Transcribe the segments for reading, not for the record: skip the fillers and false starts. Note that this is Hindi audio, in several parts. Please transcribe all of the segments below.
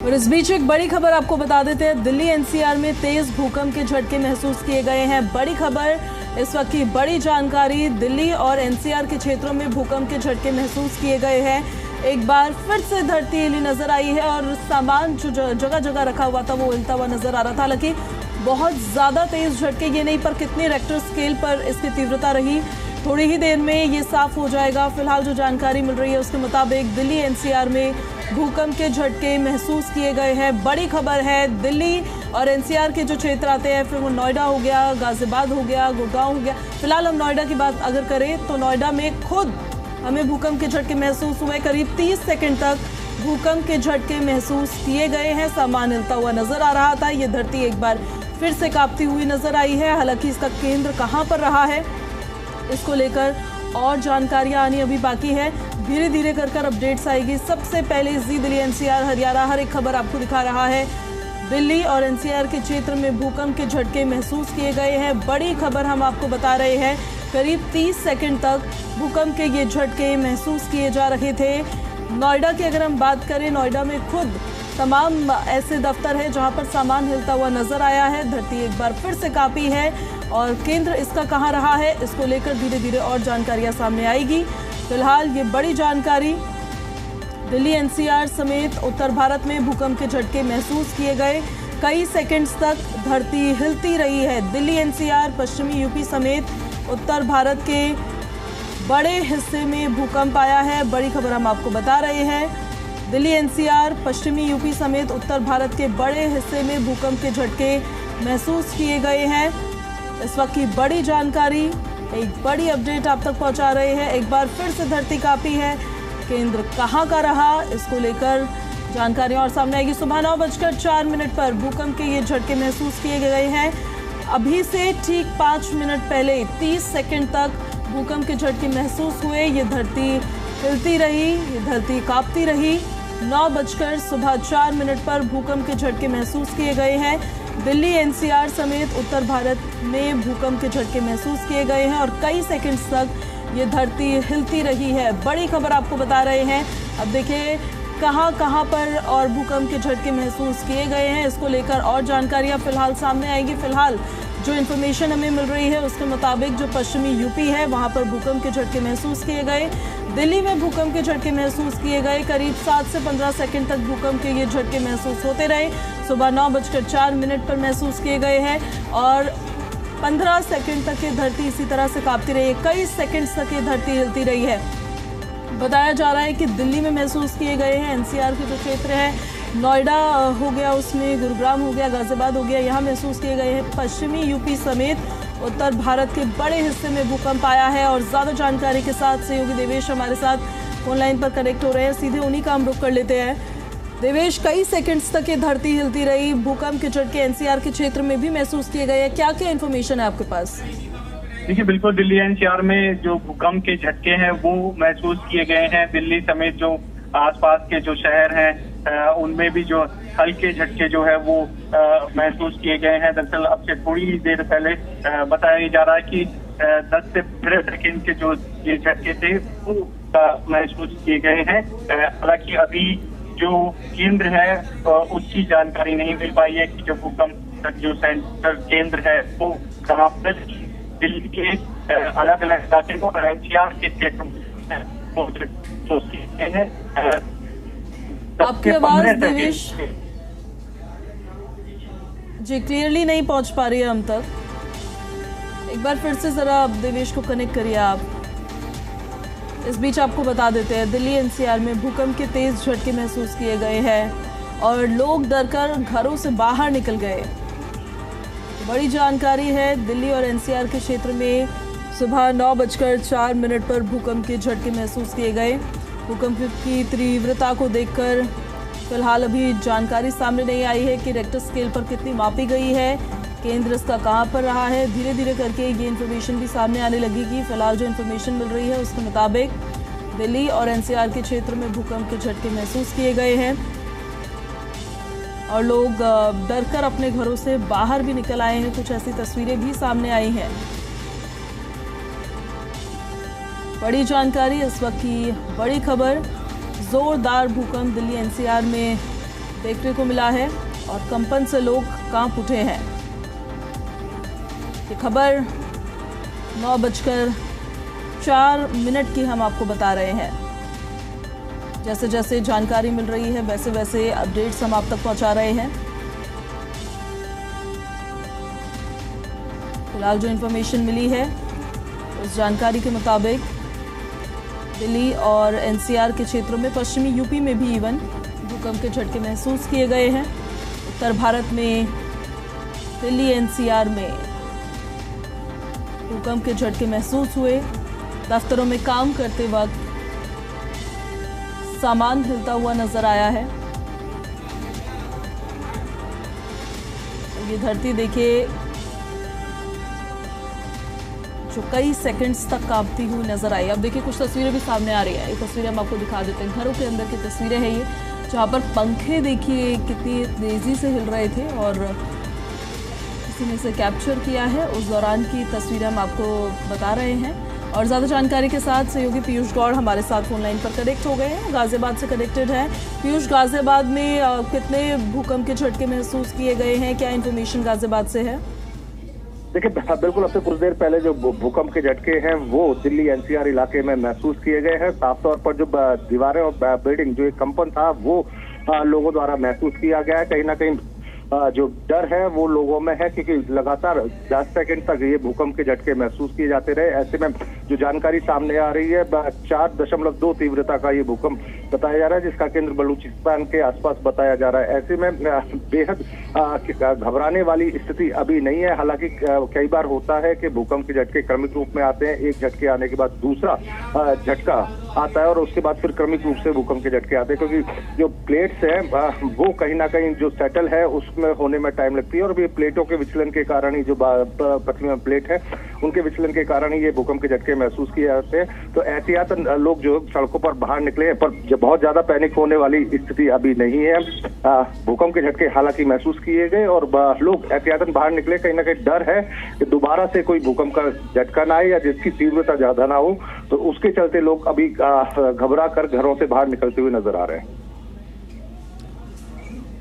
और इस बीच एक बड़ी खबर आपको बता देते हैं। दिल्ली एनसीआर में तेज भूकंप के झटके महसूस किए गए हैं। बड़ी खबर, इस वक्त की बड़ी जानकारी। दिल्ली और एनसीआर के क्षेत्रों में भूकंप के झटके महसूस किए गए हैं। एक बार फिर से धरती हिली नजर आई है और सामान जो जगह जगह रखा हुआ था वो हिलता हुआ नजर आ रहा था। हालांकि बहुत ज्यादा तेज झटके ये नहीं, पर कितने रेक्टर स्केल पर इसकी तीव्रता रही थोड़ी ही देर में ये साफ हो जाएगा। फिलहाल जो जानकारी मिल रही है उसके मुताबिक दिल्ली एनसीआर में भूकंप के झटके महसूस किए गए हैं। बड़ी खबर है, दिल्ली और एनसीआर के जो क्षेत्र आते हैं, फिर वो नोएडा हो गया, गाजियाबाद हो गया, गुड़गांव हो गया। फिलहाल हम नोएडा की बात अगर करें तो नोएडा में खुद हमें भूकंप के झटके महसूस हुए। करीब 30 सेकंड तक भूकंप के झटके महसूस किए गए हैं। सामान हिलता हुआ नजर आ रहा था। ये धरती एक बार फिर से कांपती हुई नजर आई है। हालांकि इसका केंद्र कहां पर रहा है, इसको लेकर और जानकारियां आनी अभी बाकी है। धीरे धीरे कर अपडेट्स आएगी। सबसे पहले जी दिल्ली एनसीआर हरियाणा हर एक खबर आपको दिखा रहा है। दिल्ली और एनसीआर के क्षेत्र में भूकंप के झटके महसूस किए गए हैं। बड़ी खबर हम आपको बता रहे हैं। करीब 30 सेकंड तक भूकंप के ये झटके महसूस किए जा रहे थे। नोएडा की अगर हम बात करें, नोएडा में खुद तमाम ऐसे दफ्तर है जहां पर सामान हिलता हुआ नजर आया है। धरती एक बार फिर से कांपी है और केंद्र इसका कहां रहा है, इसको लेकर धीरे धीरे और जानकारियां सामने आएगी। फिलहाल ये बड़ी जानकारी, दिल्ली एनसीआर समेत उत्तर भारत में भूकंप के झटके महसूस किए गए। कई सेकंड्स तक धरती हिलती रही है। दिल्ली एनसीआर, पश्चिमी यूपी समेत उत्तर भारत के बड़े हिस्से में भूकंप आया है। बड़ी खबर हम आपको बता रहे हैं। दिल्ली एनसीआर, पश्चिमी यूपी समेत उत्तर भारत के बड़े हिस्से में भूकंप के झटके महसूस किए गए हैं। इस वक्त की बड़ी जानकारी, एक बड़ी अपडेट आप तक पहुंचा रहे हैं। एक बार फिर से धरती कांपी है। केंद्र कहां का रहा, इसको लेकर जानकारियां और सामने आएगी। सुबह 9:04 पर भूकंप के ये झटके महसूस किए गए हैं। अभी से ठीक 5 मिनट पहले 30 सेकंड तक भूकंप के झटके महसूस हुए। ये धरती हिलती रही, ये धरती कांपती रही। 9:04 पर भूकंप के झटके महसूस किए गए हैं। दिल्ली एनसीआर समेत उत्तर भारत में भूकंप के झटके महसूस किए गए हैं और कई सेकंड्स तक ये धरती हिलती रही है। बड़ी खबर आपको बता रहे हैं। अब देखिए कहां पर और भूकंप के झटके महसूस किए गए हैं, इसको लेकर और जानकारियां फिलहाल सामने आएंगी। फिलहाल जो इन्फॉर्मेशन हमें मिल रही है उसके मुताबिक जो पश्चिमी यूपी है वहां पर भूकंप के झटके महसूस किए गए। दिल्ली में भूकंप के झटके महसूस किए गए। करीब 7 से 15 सेकंड तक भूकंप के ये झटके महसूस होते रहे। सुबह 9:04 पर महसूस किए गए हैं और 15 सेकंड तक ये धरती इसी तरह से कांपती रही है। कई सेकंड्स तक ये धरती हिलती रही है। बताया जा रहा है कि दिल्ली में महसूस किए गए हैं। एनसीआर के जो क्षेत्र है, नोएडा हो गया, उसमें गुरुग्राम हो गया, गाजियाबाद हो गया, यहाँ महसूस किए गए हैं। पश्चिमी यूपी समेत उत्तर भारत के बड़े हिस्से में भूकंप आया है। और ज्यादा जानकारी के साथ सहयोगी देवेश हमारे साथ फोन लाइन पर कनेक्ट हो रहे हैं। सीधे उन्हीं का हम रुख कर लेते हैं। देवेश, कई सेकंड्स तक ये धरती हिलती रही। भूकंप के झटके एनसीआर के क्षेत्र में भी महसूस किए गए हैं। क्या क्या इन्फॉर्मेशन है आपके पास? देखिए, बिल्कुल दिल्ली एनसीआर में जो भूकंप के झटके हैं वो महसूस किए गए हैं। दिल्ली समेत जो आसपास के जो शहर हैं उनमें भी जो हल्के झटके जो है वो महसूस किए गए हैं। दरअसल अब से थोड़ी ही देर पहले बताया जा रहा है कि 10 से 15 सेकेंड के जो ये झटके थे वो महसूस किए गए हैं। हालांकि अभी जो केंद्र है उसकी जानकारी नहीं मिल पाई है कि जो भूकंप तक जो सेंटर केंद्र है वो कहाँ पर। दिल्ली के अलग अलग इलाके को एनसीआर के क्षेत्र में आपकी आवाज देवेश जी क्लियरली नहीं पहुंच पा रही है हम तक। एक बार फिर से जरा देवेश को कनेक्ट करिए आप। इस बीच आपको बता देते हैं, दिल्ली एनसीआर में भूकंप के तेज झटके महसूस किए गए हैं और लोग डरकर घरों से बाहर निकल गए। बड़ी जानकारी है। दिल्ली और एनसीआर के क्षेत्र में सुबह 9:04 पर भूकंप के झटके महसूस किए गए। भूकंप की तीव्रता को देखकर फिलहाल अभी जानकारी सामने नहीं आई है कि रेक्टर स्केल पर कितनी मापी गई है, केंद्र इसका कहां पर रहा है। धीरे धीरे करके ये इन्फॉर्मेशन भी सामने आने लगेगी। फिलहाल जो इन्फॉर्मेशन मिल रही है उसके मुताबिक दिल्ली और एनसीआर के क्षेत्र में भूकंप के झटके महसूस किए गए हैं और लोग डरकर अपने घरों से बाहर भी निकल आए हैं। कुछ ऐसी तस्वीरें भी सामने आई हैं। बड़ी जानकारी, इस वक्त की बड़ी खबर, जोरदार भूकंप दिल्ली एनसीआर में देखने को मिला है और कंपन से लोग कांप उठे हैं। ये खबर 9:04 की हम आपको बता रहे हैं। जैसे जैसे जानकारी मिल रही है वैसे वैसे अपडेट्स हम आप तक पहुंचा रहे हैं। फिलहाल जो इन्फॉर्मेशन मिली है उस जानकारी के मुताबिक दिल्ली और एनसीआर के क्षेत्रों में, पश्चिमी यूपी में भी इवन भूकंप के झटके महसूस किए गए हैं। उत्तर भारत में दिल्ली एनसीआर में भूकंप के झटके महसूस हुए। दफ्तरों में काम करते वक्त सामान हिलता हुआ नजर आया है। ये धरती देखिए जो कई सेकंड्स तक कांपती हुई नजर आई। अब देखिए कुछ तस्वीरें भी सामने आ रही है। ये तस्वीरें हम आपको दिखा देते हैं। घरों के अंदर की तस्वीरें हैं ये, जहाँ पर पंखे देखिए कितनी तेजी से हिल रहे थे और किसी ने इसे कैप्चर किया है। उस दौरान की तस्वीरें हम आपको बता रहे हैं। और ज़्यादा जानकारी के साथ सहयोगी पीयूष गौड़ हमारे साथ फोन लाइन पर कनेक्ट हो गए हैं, गाजियाबाद से कनेक्टेड हैं। पीयूष, गाजियाबाद में कितने भूकंप के झटके महसूस किए गए हैं, क्या इन्फॉर्मेशन गाजियाबाद से है? देखिए बिल्कुल, अब से कुछ देर पहले जो भूकंप के झटके हैं वो दिल्ली एनसीआर इलाके में महसूस किए गए हैं। साफ तौर पर जो दीवारें और बिल्डिंग जो एक कंपन था वो लोगों द्वारा महसूस किया गया है। कहीं ना कहीं जो डर है वो लोगों में है, क्योंकि लगातार 10 सेकंड तक ये भूकंप के झटके महसूस किए जाते रहे। ऐसे में जो जानकारी सामने आ रही है 4.2 तीव्रता का ये भूकंप बताया जा रहा है, जिसका केंद्र बलूचिस्तान के आसपास बताया जा रहा है। ऐसे में बेहद घबराने वाली स्थिति अभी नहीं है। हालांकि कई बार होता है कि भूकंप के झटके क्रमिक रूप में आते हैं, एक झटके आने के बाद दूसरा झटका आता है और उसके बाद फिर क्रमिक रूप से भूकंप के झटके आते हैं, क्योंकि जो प्लेट्स हैं वो कहीं ना कहीं जो सेटल है उसमें होने में टाइम लगती है। और भी प्लेटों के विचलन के कारण ही, जो पृथ्वी में प्लेट है उनके विचलन के कारण ही ये भूकंप के झटके महसूस किए जाते हैं। तो एहतियातन लोग जो सड़कों पर बाहर निकले, पर बहुत ज्यादा पैनिक होने वाली स्थिति अभी नहीं है। भूकंप के झटके हालांकि महसूस किए गए और लोग एहतियातन बाहर निकले। कहीं ना कहीं डर है कि दोबारा से कोई भूकंप का झटका ना आए या जिसकी तीव्रता ज्यादा ना हो, तो उसके चलते लोग अभी घबरा कर घरों से बाहर निकलते हुए नजर आ रहे हैं।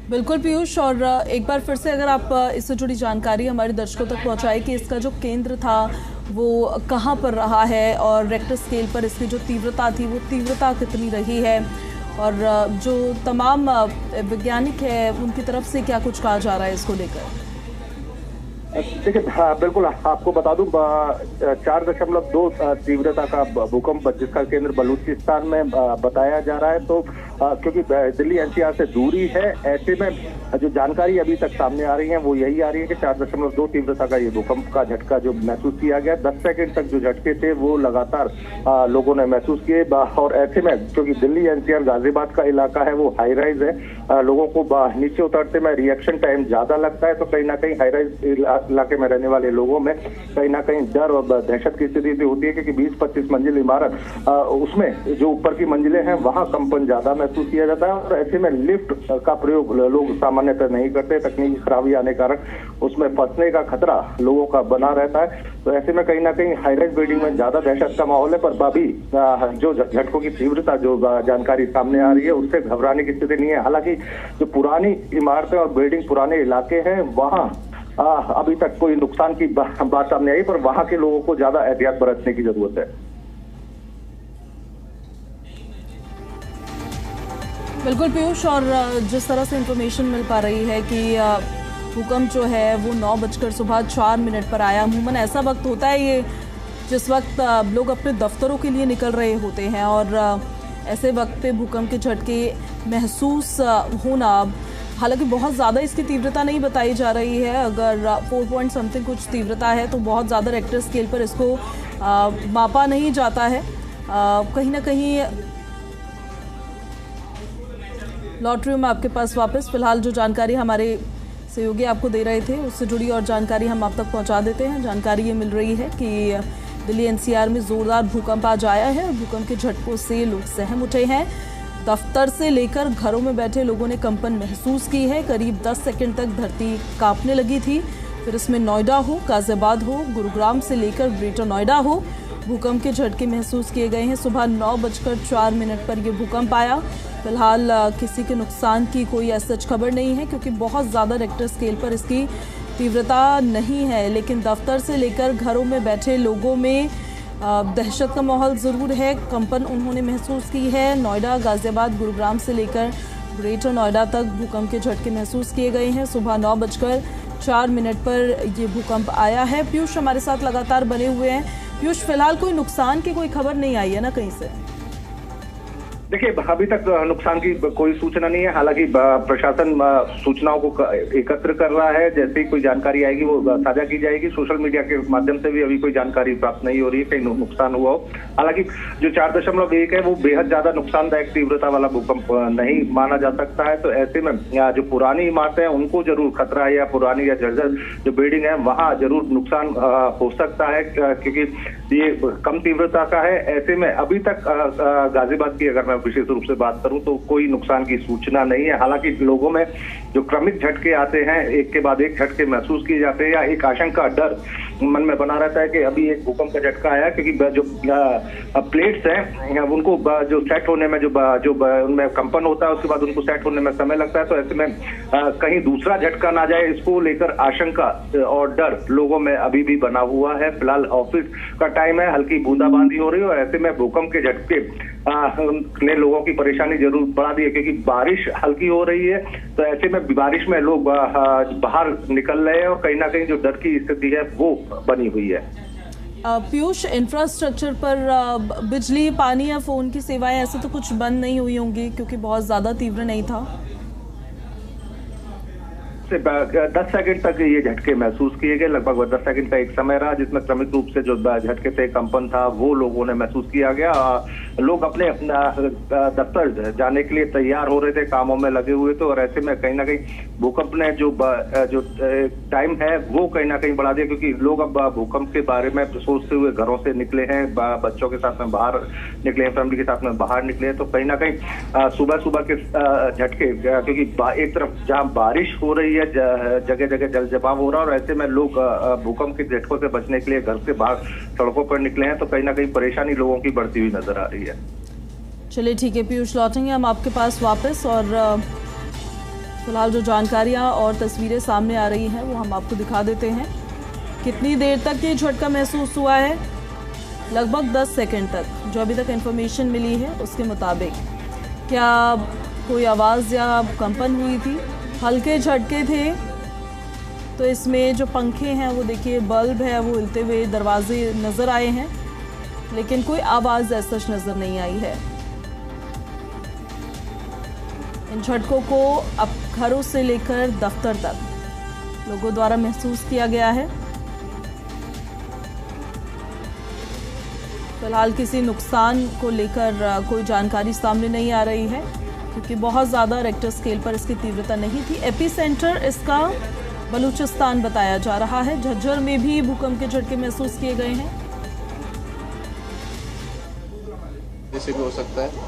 बिल्कुल पीयूष, और एक बार फिर से अगर आप इससे जुड़ी जानकारी हमारे दर्शकों तक पहुंचाए कि इसका जो केंद्र था वो कहां पर रहा है और रेक्टर स्केल पर इसकी जो तीव्रता थी वो तीव्रता कितनी रही है, और जो तमाम वैज्ञानिक है उनकी तरफ से क्या कुछ कहा जा रहा है इसको लेकर? देखिए बिल्कुल, आपको बता दूं 4.2 तीव्रता का भूकंप जिसका केंद्र बलूचिस्तान में बताया जा रहा है। तो क्योंकि दिल्ली एनसीआर से दूरी है, ऐसे में जो जानकारी अभी तक सामने आ रही है वो यही आ रही है कि 4.2 तीव्रता का ये भूकंप का झटका जो महसूस किया गया। 10 सेकंड तक जो झटके थे वो लगातार लोगों ने महसूस किए। और ऐसे में क्योंकि दिल्ली एनसीआर गाजियाबाद का इलाका है वो हाई राइज है, लोगों को नीचे उतरते में रिएक्शन टाइम ज्यादा लगता है। तो कहीं ना कहीं हाई राइज इलाके में रहने वाले लोगों में कहीं ना कहीं डर और दहशत की स्थिति होती है, क्योंकि 20-25 मंजिल इमारत उसमें जो ऊपर की मंजिलें हैं वहां कंपन ज्यादा महसूस किया जाता है। और ऐसे में लिफ्ट का प्रयोग लोग सामान्यतः नहीं करते, तकनीकी खराबी आने के कारण उसमें फंसने का खतरा लोगों का बना रहता है। तो ऐसे में कहीं ना कहीं हाई राइज बिल्डिंग में ज्यादा दहशत का माहौल है। पर अभी जो झटकों की तीव्रता जो जानकारी सामने आ रही है उससे घबराने की स्थिति नहीं है। हालांकि जो पुरानी इमारतें और बिल्डिंग पुराने इलाके हैं वहां अभी तक कोई नुकसान की बात सामने आई, पर वहां के लोगों को ज्यादा एहतियात बरतने की जरूरत है। बिल्कुल पीयूष, और जिस तरह से इंफॉर्मेशन मिल पा रही है कि भूकंप जो है वो 9:04 पर आया। अमूमन ऐसा वक्त होता है ये जिस वक्त लोग अपने दफ्तरों के लिए निकल रहे होते हैं, और ऐसे वक्त पे भूकंप के झटके महसूस होना, हालांकि बहुत ज़्यादा इसकी तीव्रता नहीं बताई जा रही है। अगर 4 पॉइंट समथिंग कुछ तीव्रता है तो बहुत ज़्यादा रेक्टर स्केल पर इसको मापा नहीं जाता है। कहीं ना कहीं लॉटरी में आपके पास वापस फिलहाल जो जानकारी हमारे सहयोगी आपको दे रहे थे उससे जुड़ी और जानकारी हम आप तक पहुंचा देते हैं। जानकारी ये मिल रही है कि दिल्ली एनसीआर में जोरदार भूकंप आज आया है और भूकंप के झटकों से लोग सहम उठे हैं। दफ्तर से लेकर घरों में बैठे लोगों ने कंपन महसूस की है। करीब 10 सेकंड तक धरती कांपने लगी थी। फिर इसमें नोएडा हो, गाजियाबाद हो, गुरुग्राम से लेकर ग्रेटर नोएडा हो, भूकंप के झटके महसूस किए गए हैं। सुबह 9:04 पर यह भूकंप आया। फिलहाल किसी के नुकसान की कोई सच खबर नहीं है, क्योंकि बहुत ज़्यादा रेक्टर स्केल पर इसकी तीव्रता नहीं है। लेकिन दफ्तर से लेकर घरों में बैठे लोगों में दहशत का माहौल ज़रूर है। कंपन उन्होंने महसूस की है। नोएडा, गाज़ियाबाद, गुरुग्राम से लेकर ग्रेटर नोएडा तक भूकंप के झटके महसूस किए गए हैं। सुबह 9:04 पर ये भूकंप आया है। पीयूष हमारे साथ लगातार बने हुए हैं। पीयूष, फिलहाल कोई नुकसान की कोई खबर नहीं आई है ना कहीं से? देखिए, अभी तक नुकसान की कोई सूचना नहीं है। हालांकि प्रशासन सूचनाओं को एकत्र कर रहा है। जैसे ही कोई जानकारी आएगी वो साझा की जाएगी। सोशल मीडिया के माध्यम से भी अभी कोई जानकारी प्राप्त नहीं हो रही है कहीं नुकसान हुआ हो। हालांकि जो 4.1 है वो बेहद ज्यादा नुकसानदायक तीव्रता वाला भूकंप नहीं माना जा सकता है। तो ऐसे में जो पुरानी इमारतें हैं उनको जरूर खतरा है, या पुरानी या जर्जर जो बिल्डिंग है वहां जरूर नुकसान हो सकता है, क्योंकि ये कम तीव्रता का है। ऐसे में अभी तक गाजियाबाद की अगर मैं विशेष रूप से बात करूं तो कोई नुकसान की सूचना नहीं है। हालांकि लोगों में जो क्रमिक झटके आते हैं, एक के बाद एक झटके महसूस किए जाते हैं, या एक आशंका, डर मन में बना रहता है कि अभी एक भूकंप का झटका आया, क्योंकि जो प्लेट्स हैं उनको जो सेट होने में जो उनमें कंपन होता है उसके बाद उनको सेट होने में समय लगता है। तो ऐसे में कहीं दूसरा झटका ना जाए, इसको लेकर आशंका और डर लोगों में अभी भी बना हुआ है। फिलहाल ऑफिस का टाइम है, हल्की बूंदाबांदी हो रही है और ऐसे में भूकंप के झटके ने लोगों की परेशानी जरूर बढ़ा दी है, क्योंकि बारिश हल्की हो रही है। तो ऐसे में बारिश में लोग बाहर निकल रहे हैं और कहीं ना कहीं जो डर की स्थिति है वो बनी हुई है। पीयूष, इंफ्रास्ट्रक्चर पर बिजली, पानी या फोन की सेवाएं ऐसे तो कुछ बंद नहीं हुई होंगी, क्योंकि बहुत ज्यादा तीव्र नहीं था? से 10 सेकंड तक ये झटके महसूस किए गए। लगभग 10 सेकंड का एक समय रहा जिसमें क्रमिक रूप से जो झटके से कंपन था वो लोगों ने महसूस किया गया। लोग अपने दफ्तर जाने के लिए तैयार हो रहे थे, कामों में लगे हुए थे, और ऐसे में कहीं ना कहीं भूकंप ने जो टाइम है वो कहीं ना कहीं बढ़ा दिया, क्योंकि लोग अब भूकंप के बारे में सोचते हुए घरों से निकले हैं, बच्चों के साथ में बाहर निकले हैं, फैमिली के साथ में बाहर निकले हैं। तो कहीं ना कहीं सुबह सुबह के झटके, क्योंकि एक तरफ जहाँ बारिश हो रही है, जगह जगह जल जमाव हो रहा है, और ऐसे में लोग भूकंप के झटकों से बचने के लिए घर से बाहर सड़कों पर निकले हैं। तो कहीं ना कहीं परेशानी लोगों की बढ़ती हुई नजर आ रही है। चलिए ठीक है पीयूष, लौटेंगे हम आपके पास वापस, और फिलहाल जो जानकारियां और तस्वीरें सामने आ रही हैं वो हम आपको दिखा देते हैं। कितनी देर तक ये झटका महसूस हुआ है? लगभग 10 सेकंड तक, जो अभी तक इंफॉर्मेशन मिली है उसके मुताबिक। क्या कोई आवाज़ या कंपन हुई थी? हल्के झटके थे। तो इसमें जो पंखे हैं वो देखिए, बल्ब है वो हिलते हुए, दरवाजे नज़र आए हैं, लेकिन कोई आवाज़ ऐसा नज़र नहीं आई है। इन झटकों को अब घरों से लेकर दफ्तर तक लोगों द्वारा महसूस किया गया है। फिलहाल किसी नुकसान को लेकर कोई जानकारी सामने नहीं आ रही है, क्योंकि बहुत ज़्यादा रेक्टर स्केल पर इसकी तीव्रता नहीं थी। एपिसेंटर इसका बलूचिस्तान बताया जा रहा है। झज्जर में भी भूकंप के झटके महसूस किए गए हैं। जैसे भी हो सकता है।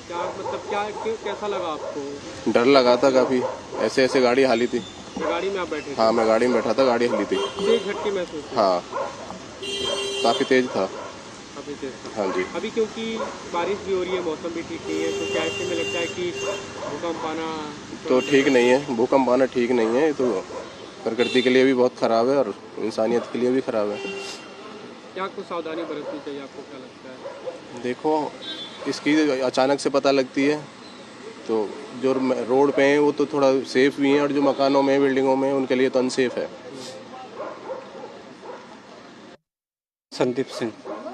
क्या मतलब कैसा लगा आपको? डर लगा था काफ़ी, ऐसे ऐसे गाड़ी हाली थी। गाड़ी में आप बैठे थे? हाँ, मैं गाड़ी में बैठा था, गाड़ी हिली थी। तेज झटके महसूस? हाँ, काफ़ी तेज था। काफ़ी तेज था। हाँ जी। अभी क्योंकि बारिश भी हो रही है, मौसम भी ठीक नहीं है, तो क्या ऐसे में लगता है कि भूकंप आना तो ठीक नहीं है? भूकंप आना ठीक नहीं है, ये तो प्रकृति के लिए भी बहुत ख़राब है और इंसानियत के लिए भी ख़राब है। क्या कुछ सावधानी बरतनी चाहिए, आपको क्या लगता है? देखो, इसकी अचानक से पता लगती है, तो जो रोड पे हैं वो तो थोड़ा सेफ भी हैं, और जो मकानों में, बिल्डिंगों में, उनके लिए तो अनसेफ है। संदीप सिंह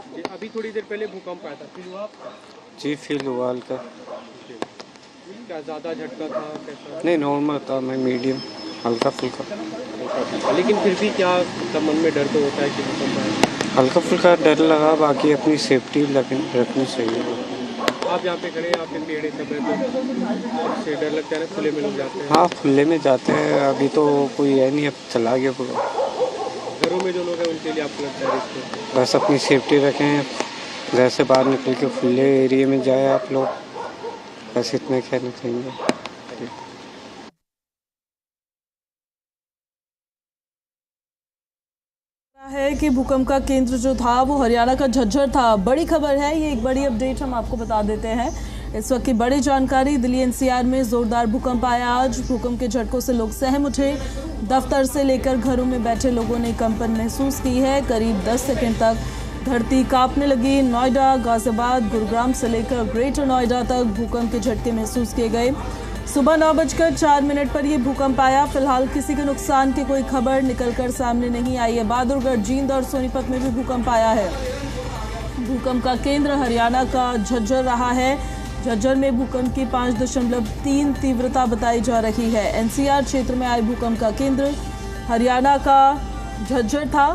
जी, अभी थोड़ी देर पहले भूकंप आया था, फील हुआ आपको? जी, फील हुआ हल्का। क्या ज़्यादा झटका था, कैसा? नहीं, नॉर्मल था, मैं मीडियम, हल्का फुल्का। लेकिन फिर भी क्या मतलब मन में डर तो होता है कि भूकंप आया? हल्का फुल्का डर लगा, बाकी अपनी सेफ्टी रखनी चाहिए। आप यहाँ पे खड़े हैं, आप टेढ़े सब है, तो से डर लगता है ना, खुले में लोग जाते हैं? हाँ, खुले में जाते हैं। अभी तो कोई है नहीं, अब चला गया पूरा। घरों में जो लोग हैं उनके लिए आपको लगता है रिस्क? बस अपनी सेफ्टी रखें, घर से बाहर निकल के खुले एरिया में जाए आप लोग, बस इतना कहना चाहिए। है कि भूकंप का केंद्र जो था वो हरियाणा का झज्जर था। बड़ी खबर है, ये एक बड़ी अपडेट हम आपको बता देते हैं। इस वक्त की बड़ी जानकारी, दिल्ली एनसीआर में जोरदार भूकंप आया आज। भूकंप के झटकों से लोग सहम उठे। दफ्तर से लेकर घरों में बैठे लोगों ने कंपन महसूस की है। करीब 10 सेकंड तक धरती कांपने लगी। नोएडा, गाजियाबाद, गुरुग्राम से लेकर ग्रेटर नोएडा तक भूकंप के झटके महसूस किए गए। सुबह 9:04 पर यह भूकंप आया। फिलहाल किसी के नुकसान की कोई खबर निकलकर सामने नहीं आई है। बहादुरगढ़, जींद और सोनीपत में भी भूकंप आया है। भूकंप का केंद्र हरियाणा का झज्जर रहा है। झज्जर में भूकंप की 5.3 तीव्रता बताई जा रही है। एनसीआर क्षेत्र में आए भूकंप का केंद्र हरियाणा का झज्जर था।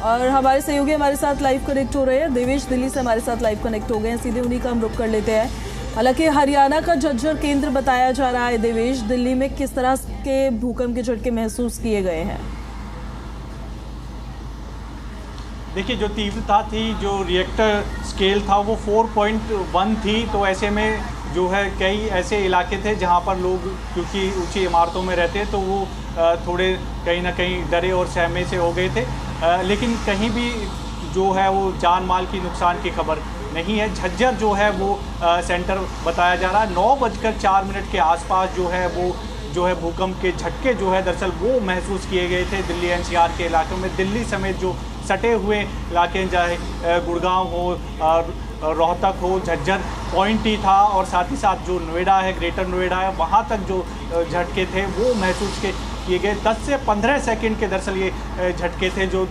और हमारे सहयोगी हमारे साथ लाइव कनेक्ट हो रहे हैं। देवेश दिल्ली से हमारे साथ लाइव कनेक्ट हो गए हैं, सीधे उन्हीं का हम रुख कर लेते हैं। हालांकि हरियाणा का झज्जर केंद्र बताया जा रहा है। देवेश, दिल्ली में किस तरह के भूकंप के झटके महसूस किए गए हैं? देखिए, जो तीव्रता थी, जो रिएक्टर स्केल था वो 4.1 थी। तो ऐसे में जो है कई ऐसे इलाके थे जहां पर लोग, क्योंकि ऊंची इमारतों में रहते हैं, तो वो थोड़े कहीं ना कहीं डरे और सहमे से हो गए थे। लेकिन कहीं भी जो है वो जान माल की नुकसान की खबर नहीं है। झज्जर जो है वो सेंटर बताया जा रहा है। 9:04 के आसपास जो है भूकंप के झटके जो है दरअसल वो महसूस किए गए थे दिल्ली एनसीआर के इलाकों में। दिल्ली समेत जो सटे हुए इलाके, चाहे गुड़गांव हो, रोहतक हो, झज्जर पॉइंट ही था, और साथ ही साथ जो नोएडा है, ग्रेटर नोएडा है, वहाँ तक जो झटके थे वो महसूस किए गए। 10 से 15 सेकंड के दरअसल ये झटके थे जो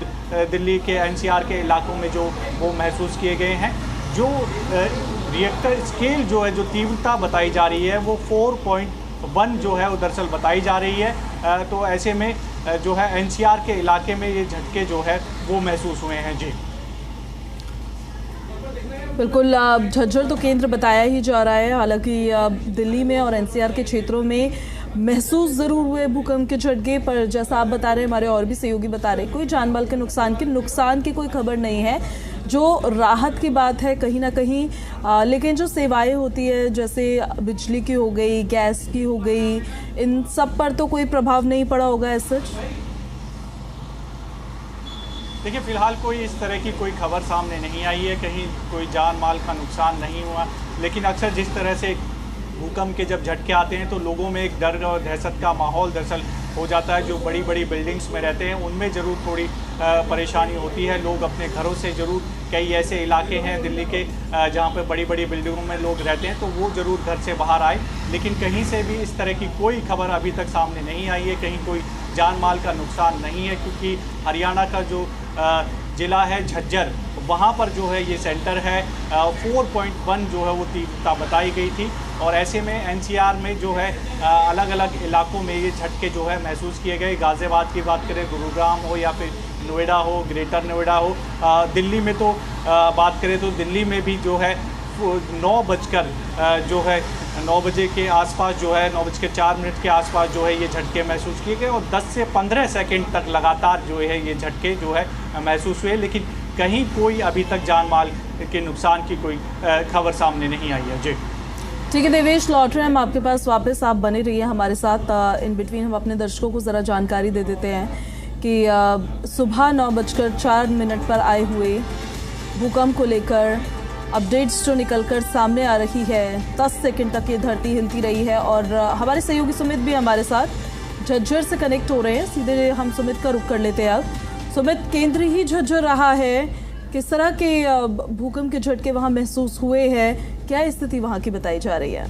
दिल्ली के एनसीआर के इलाकों में जो वो महसूस किए गए हैं। जो रिएक्टर स्केल जो है, जो तीव्रता बताई जा रही है वो 4.1 जो है वो दरअसल बताई जा रही है। तो ऐसे में जो है एनसीआर के इलाके में ये झटके जो है वो महसूस हुए हैं। जी बिल्कुल, झज्जर तो केंद्र बताया ही जा रहा है। हालांकि दिल्ली में और एनसीआर के क्षेत्रों में महसूस ज़रूर हुए भूकंप के झटके, पर जैसा आप बता रहे हैं, हमारे और भी सहयोगी बता रहे हैं, कोई जानमाल के नुकसान की कोई खबर नहीं है, जो राहत की बात है कहीं ना कहीं। लेकिन जो सेवाएं होती है, जैसे बिजली की हो गई, गैस की हो गई, इन सब पर तो कोई प्रभाव नहीं पड़ा होगा एज सच? देखिए, फिलहाल कोई इस तरह की कोई खबर सामने नहीं आई है, कहीं कोई जान माल का नुकसान नहीं हुआ। लेकिन अक्सर जिस तरह से भूकंप के जब झटके आते हैं तो लोगों में एक डर और दहशत का माहौल दरअसल हो जाता है। जो बड़ी बड़ी बिल्डिंग्स में रहते हैं उनमें ज़रूर थोड़ी परेशानी होती है। लोग अपने घरों से ज़रूर, कई ऐसे इलाके हैं दिल्ली के जहाँ पे बड़ी बड़ी बिल्डिंगों में लोग रहते हैं, तो वो ज़रूर घर से बाहर आए। लेकिन कहीं से भी इस तरह की कोई खबर अभी तक सामने नहीं आई है, कहीं कोई जान माल का नुकसान नहीं है। क्योंकि हरियाणा का जो ज़िला है झज्जर, वहाँ पर जो है ये सेंटर है। 4.1 जो है वो तीव्रता बताई गई थी। और ऐसे में एनसीआर में जो है अलग अलग इलाकों में ये झटके जो है महसूस किए गए। गाज़ियाबाद की बात करें, गुरुग्राम हो या फिर नोएडा हो, ग्रेटर नोएडा हो। दिल्ली में तो बात करें तो दिल्ली में भी जो है 9 बजे के आसपास जो है 9:04 के आसपास जो है ये झटके महसूस किए गए। और 10 से 15 सेकंड तक लगातार जो है ये झटके जो है महसूस हुए। लेकिन कहीं कोई अभी तक जान माल के नुकसान की कोई खबर सामने नहीं आई है। जी ठीक है देवेश, लौट रहे हैं हम आपके पास वापस, आप बने रहिए हमारे साथ। इन बिटवीन हम अपने दर्शकों को ज़रा जानकारी दे देते हैं कि सुबह 9:04 पर आए हुए भूकंप को लेकर अपडेट्स जो निकलकर सामने आ रही है। 10 सेकंड तक ये धरती हिलती रही है। और हमारे सहयोगी सुमित भी हमारे साथ झज्जर से कनेक्ट हो रहे हैं, सीधे हम सुमित का रुख कर लेते हैं। अब सुमित, केंद्र ही झज्जर रहा है, किस तरह के भूकंप के झटके वहां महसूस हुए हैं, क्या स्थिति वहां की बताई जा रही है?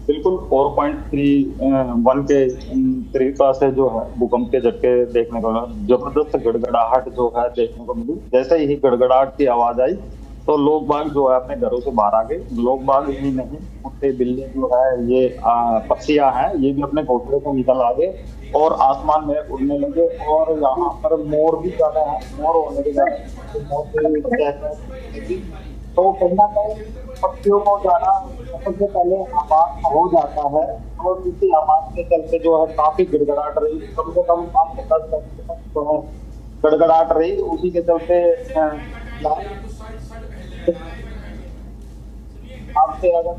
बिल्कुल 4.1 के तीव्रता से जो है भूकंप के झटके देखने को मिले। जबरदस्त गड़गड़ाहट जो है देखने को मिली। जैसे ही गड़गड़ाहट की आवाज आई तो लोग बाग जो है अपने घरों से बाहर आ गए। लोग बाग ही नहीं, कुत्ते बिल्ली जो है, ये पक्षियां हैं, ये भी अपने घोंसले से निकल आ गए और आसमान में उड़ने लगे। और यहाँ पर मोर भी ज्यादा है, मोर होने के तो कहीं ना कहीं पक्षियों को जाना सबसे पहले आवाज हो जाता है। और इसी आवाज के चलते जो है काफी गड़गड़ाहट रही, कम से कम 5 से 10 सेकंड तक जो है गड़गड़ाहट रही। उसी के चलते आपसे अगर